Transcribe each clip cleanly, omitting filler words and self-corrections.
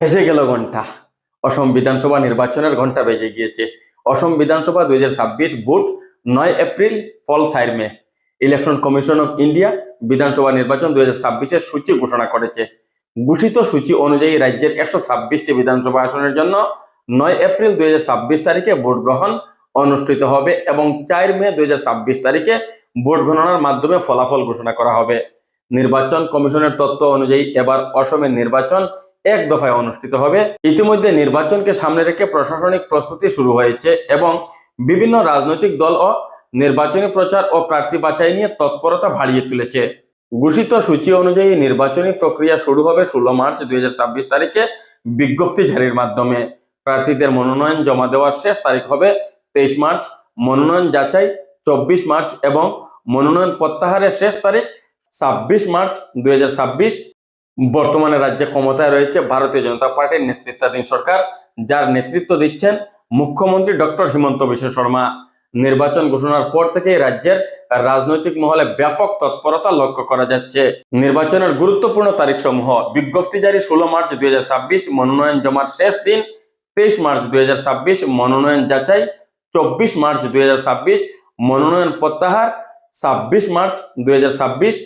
এসে গেল ঘন্টা। অসম বিধানসভা নির্বাচনের ঘন্টা বেজে গিয়েছে। অসম বিধানসভা 2026 ভোট 9 এপ্রিল, ফল 4 May. Election commission of India বিধানসভা নির্বাচন 2026-এর সূচি ঘোষণা করেছে। ঘোষিত সূচি অনুযায়ী রাজ্যের 126টি বিধানসভা আসনের জন্য 9 এপ্রিল 2026 তারিখে ভোট গ্রহণ অনুষ্ঠিত হবে এবং 4 মে 2026 তারিখে ভোট গণনার মাধ্যমে ফলাফল ঘোষণা করা হবে। নির্বাচন কমিশনের তথ্য অনুযায়ী এবার অসমের নির্বাচন এক দফায় অনুষ্ঠিত হবে। ইতিমধ্যে নির্বাচনকে সামনে রেখে প্রশাসনিক প্রস্তুতি শুরু হয়েছে এবং বিভিন্ন রাজনৈতিক দল ও নির্বাচনী প্রচার ও প্রার্থী বাছাই নিয়ে তৎপরতা বাড়িয়ে তুলেছে। ঘোষিত সূচি অনুযায়ী নির্বাচনী প্রক্রিয়া শুরু হবে 16 মার্চ 2026 তারিখে বিজ্ঞপ্তি জারির মাধ্যমে। প্রার্থীদের মনোনয়ন জমা দেওয়ার শেষ তারিখ হবে 23 মার্চ, মনোনয়ন যাচাই 24 মার্চ এবং মনোনয়ন প্রত্যাহারের শেষ তারিখ 26 মার্চ 2026। বর্তমানে রাজ্যে ক্ষমতায় রয়েছে ভারতীয় জনতা পার্টির নেতৃত্বাধীন সরকার, যার নেতৃত্ব দিচ্ছেন মুখ্যমন্ত্রী ডক্টর হিমন্ত বিশ্ব শর্মা। নির্বাচন ঘোষণার পর থেকেই রাজ্যের রাজনৈতিক মহলে ব্যাপক তৎপরতা লক্ষ্য করা যাচ্ছে। নির্বাচনের গুরুত্বপূর্ণ তারিখ সমূহ: বিজ্ঞপ্তি জারি 16 মার্চ 2026, মনোনয়ন জমার শেষ দিন 23 মার্চ 2026, মনোনয়ন যাচাই 24 মার্চ 2026, মনোনয়ন প্রত্যাহার 26 মার্চ 2026,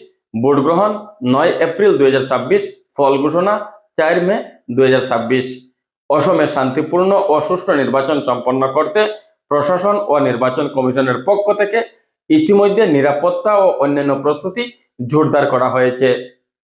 ভোট গ্রহণ 9 এপ্রিল 2026, ফল ঘোষণা 4 মে 2026। অসমে শান্তিপূর্ণ ও সুষ্ঠু নির্বাচন সম্পন্ন করতে প্রশাসন ও নির্বাচন কমিশনের পক্ষ থেকে ইতিমধ্যে নিরাপত্তা ও অন্যান্য প্রস্তুতি জোরদার করা হয়েছে।